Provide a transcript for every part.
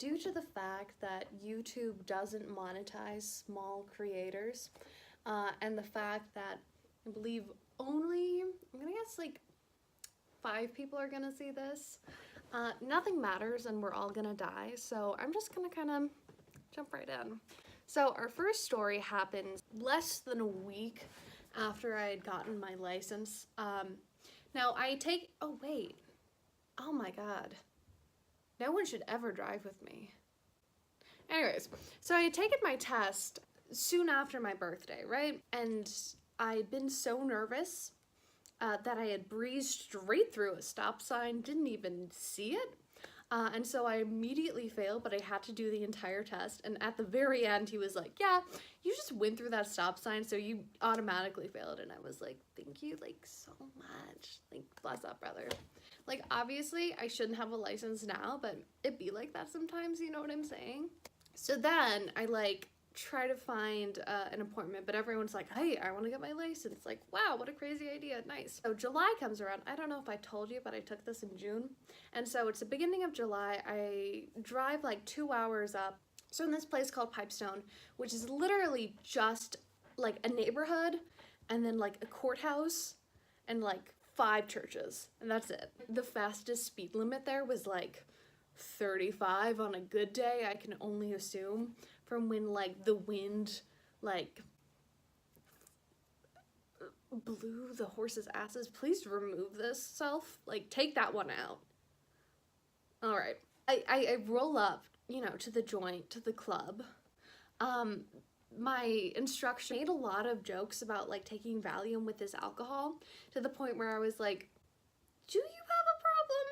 due to the fact that YouTube doesn't monetize small creators, and the fact that I believe only, I'm gonna guess like 5 people are gonna see this, nothing matters and we're all gonna die, so I'm just gonna kind of jump right in. So our first story happens less than a week after I had gotten my license. Now oh wait, oh my god, no one should ever drive with me. Anyways, so I had taken my test soon after my birthday, right? And I'd been so nervous that I had breezed straight through a stop sign, didn't even see it. And so I immediately failed, but I had to do the entire test. And at the very end, he was like, yeah, you just went through that stop sign, so you automatically failed. And I was like, thank you, like, so much. Like, bless up, brother. Like, obviously, I shouldn't have a license now, but it be like that sometimes, you know what I'm saying? So then I, like, try to find an appointment, but everyone's like, hey, I want to get my license. Like, wow, what a crazy idea, nice. So July comes around. I don't know if I told you, but I took this in June. And so it's the beginning of July. I drive like 2 hours up. So in this place called Pipestone, which is literally just like a neighborhood and then like a courthouse and like 5 churches, and that's it. The fastest speed limit there was like 35 on a good day, I can only assume, from when like the wind like blew the horses' asses. Please remove this self, like take that one out. All right, I roll up, you know, to the joint, to the club. My instructor made a lot of jokes about like taking Valium with this alcohol, to the point where I was like, do you have a problem?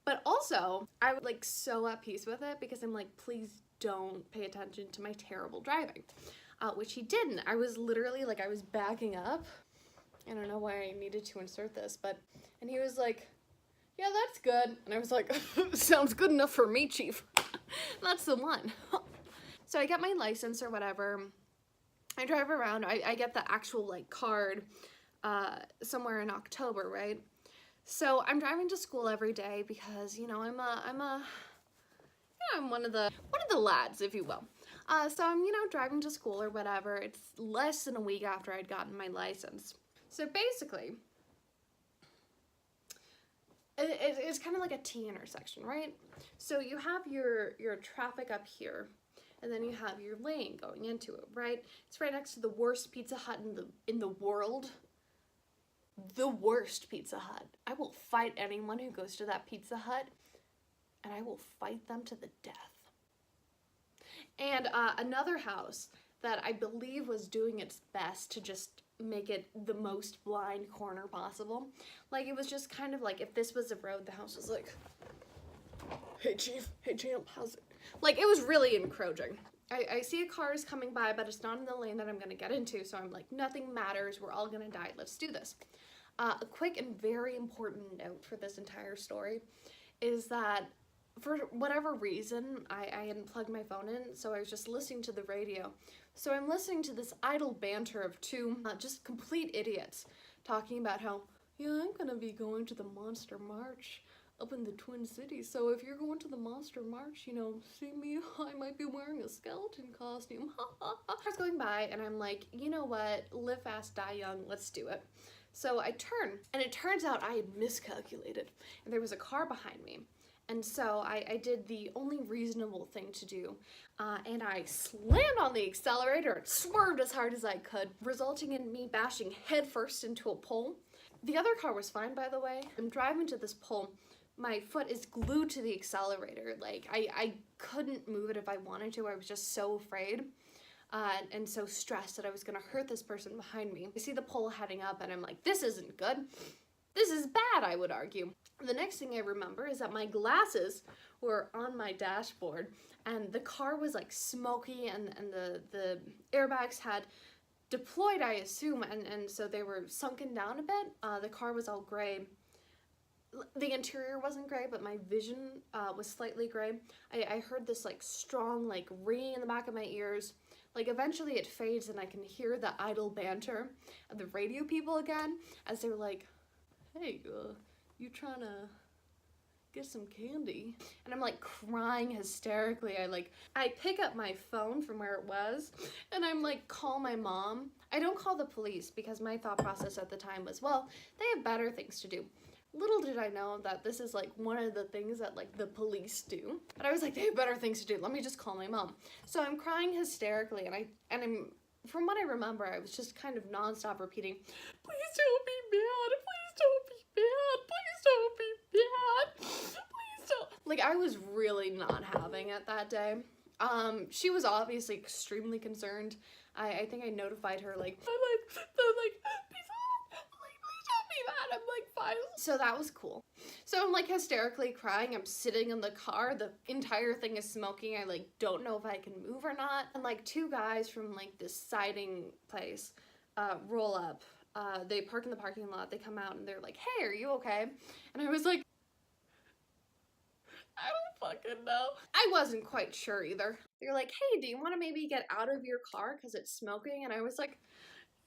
But also I was like so at peace with it because I'm like, please don't pay attention to my terrible driving, which he didn't. I was literally like, I was backing up. I don't know why I needed to insert this, and he was like, yeah, that's good. And I was like, sounds good enough for me, chief. That's the one. So I get my license or whatever. I drive around. I get the actual like card somewhere in October, right? So I'm driving to school every day because, you know, I'm one of the lads, if you will. So I'm, you know, driving to school or whatever. It's less than a week after I'd gotten my license. So basically, it's kind of like a T intersection, right? So you have your traffic up here, and then you have your lane going into it, right? It's right next to the worst Pizza Hut in the world. The worst Pizza Hut. I will fight anyone who goes to that Pizza Hut, and I will fight them to the death. And another house that I believe was doing its best to just make it the most blind corner possible. Like, it was just kind of like, if this was a road, the house was like, hey chief, hey champ, how's it? Like, it was really encroaching. I see a car is coming by, but it's not in the lane that I'm gonna get into, so I'm like, nothing matters, we're all gonna die, let's do this. A quick and very important note for this entire story is that for whatever reason, I hadn't plugged my phone in, so I was just listening to the radio. So I'm listening to this idle banter of 2 just complete idiots talking about how, yeah, I'm gonna be going to the Monster March up in the Twin Cities, so if you're going to the Monster March, you know, see me, I might be wearing a skeleton costume. I was going by and I'm like, you know what, live fast, die young, let's do it. So I turn, and it turns out I had miscalculated, and there was a car behind me. And so I did the only reasonable thing to do, and I slammed on the accelerator and swerved as hard as I could, resulting in me bashing headfirst into a pole. The other car was fine, by the way. I'm driving to this pole. My foot is glued to the accelerator. Like, I couldn't move it if I wanted to. I was just so afraid and so stressed that I was gonna hurt this person behind me. I see the pole heading up, and I'm like, this isn't good. This is bad, I would argue. The next thing I remember is that my glasses were on my dashboard, and the car was like smoky, and the airbags had deployed, I assume, and so they were sunken down a bit. The car was all gray. The interior wasn't gray, but my vision was slightly gray. I heard this like strong like ringing in the back of my ears. Like, eventually it fades and I can hear the idle banter of the radio people again as they're like, hey, you trying get some candy. And I'm like crying hysterically. I pick up my phone from where it was and I'm like, call my mom. I don't call the police because my thought process at the time was, well, they have better things to do. Little did I know that this is like one of the things that like the police do. But I was like, they have better things to do. Let me just call my mom. So I'm crying hysterically and I'm from what I remember, I was just kind of nonstop repeating, please don't be mad, please don't be mad, please don't be mad, please don't. Like, I was really not having it that day. She was obviously extremely concerned. I think I notified her, like, please don't be mad, I'm like, fine. So that was cool. So I'm like hysterically crying, I'm sitting in the car, the entire thing is smoking, I like don't know if I can move or not. And like two guys from like this siding place roll up. They park in the parking lot, they come out and they're like, hey, are you okay? And I was like, I don't fucking know. I wasn't quite sure either. They're like, hey, do you want to maybe get out of your car because it's smoking? And I was like,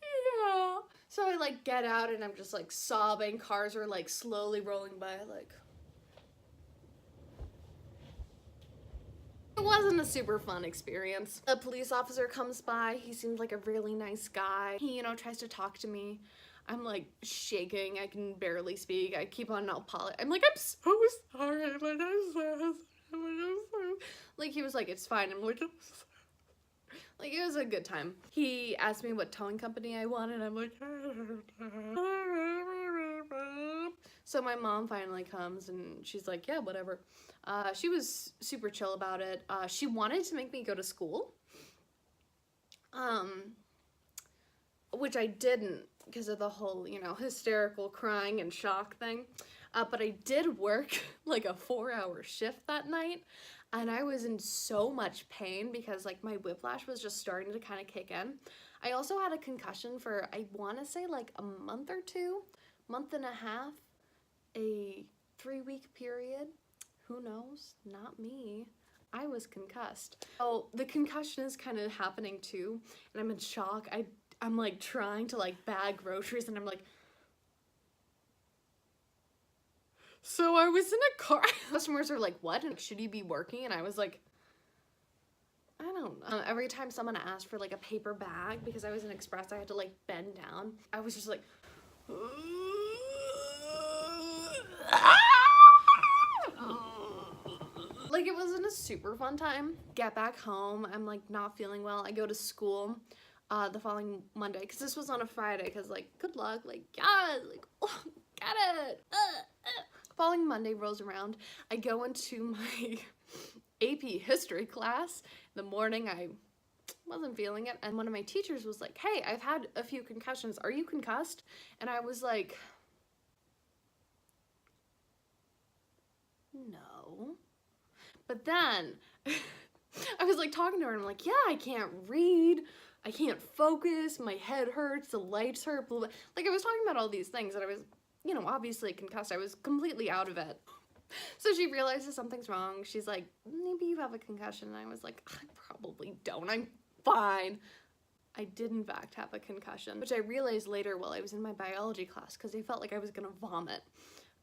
yeah. So I like get out and I'm just like sobbing. Cars are like slowly rolling by. Like, it wasn't a super fun experience. A police officer comes by. He seems like a really nice guy. He, you know, tries to talk to me. I'm like shaking. I can barely speak. I keep on apologizing. I'm like, I'm so sorry. I'm like, I'm so sorry. Like, he was like, it's fine. I'm like, I'm so sorry. Like, it was a good time. He asked me what towing company I wanted. I'm like, so my mom finally comes and she's like, yeah, whatever. She was super chill about it. She wanted to make me go to school, which I didn't because of the whole, you know, hysterical crying and shock thing. But I did work like a 4-hour shift that night. And I was in so much pain because like my whiplash was just starting to kind of kick in. I also had a concussion for, I want to say like a month or two, month and a half, a 3-week period. Who knows? Not me. I was concussed. Oh, the concussion is kind of happening too. And I'm in shock. I'm like trying to like bag groceries and I'm like, so I was in a car. Customers are like, what? And should you be working? And I was like, I don't know. Every time someone asked for like a paper bag, because I was in Express, I had to like bend down. I was just like, like it wasn't a super fun time. Get back home, I'm like not feeling well. I go to school the following Monday, because this was on a Friday, because like, good luck, like, yeah, like, oh, get it. Following Monday rolls around, I go into my AP history class. In the morning, I wasn't feeling it, and one of my teachers was like, hey, I've had a few concussions. Are you concussed? And I was like, no. But then, I was like talking to her, and I'm like, yeah, I can't read. I can't focus. My head hurts. The lights hurt. Blah, blah. Like, I was talking about all these things, and I was, you know, obviously concussed. I was completely out of it. So she realizes something's wrong. She's like, maybe you have a concussion. And I was like, I probably don't. I'm fine. I did in fact have a concussion, which I realized later while I was in my biology class because I felt like I was gonna vomit.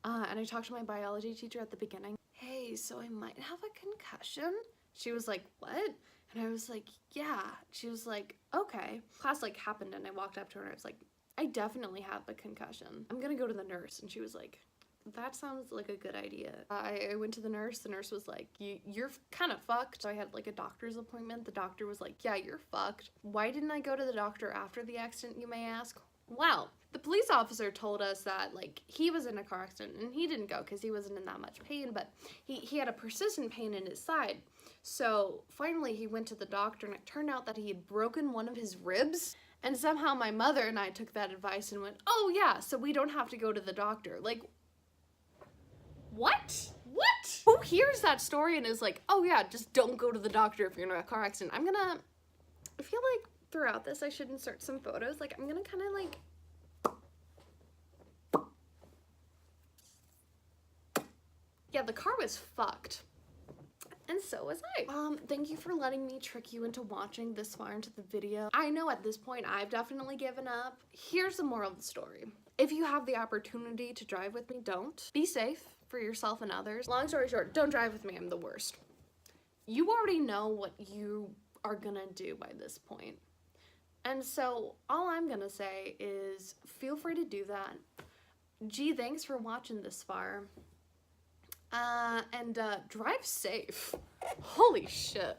And I talked to my biology teacher at the beginning. Hey, so I might have a concussion. She was like, what? And I was like, yeah. She was like, okay. Class like happened and I walked up to her and I was like, I definitely have a concussion. I'm gonna go to the nurse. And she was like, that sounds like a good idea. I went to the nurse. The nurse was like, you're kind of fucked. So I had like a doctor's appointment. The doctor was like, yeah, you're fucked. Why didn't I go to the doctor after the accident, you may ask? Well, the police officer told us that like he was in a car accident and he didn't go because he wasn't in that much pain, but he had a persistent pain in his side. So finally he went to the doctor and it turned out that he had broken one of his ribs. And somehow my mother and I took that advice and went, oh yeah, so we don't have to go to the doctor. Like, what? What? Who hears that story and is like, oh yeah, just don't go to the doctor if you're in a car accident? I feel like throughout this I should insert some photos. Like, I'm gonna kind of like, yeah, the car was fucked. And so was I. Thank you for letting me trick you into watching this far into the video. I know at this point I've definitely given up. Here's the moral of the story. If you have the opportunity to drive with me, don't. Be safe. for yourself and others. Long story short, don't drive with me, I'm the worst. You already know what you are gonna do by this point. And so all I'm gonna say is feel free to do that. Gee, thanks for watching this far. And drive safe. Holy shit.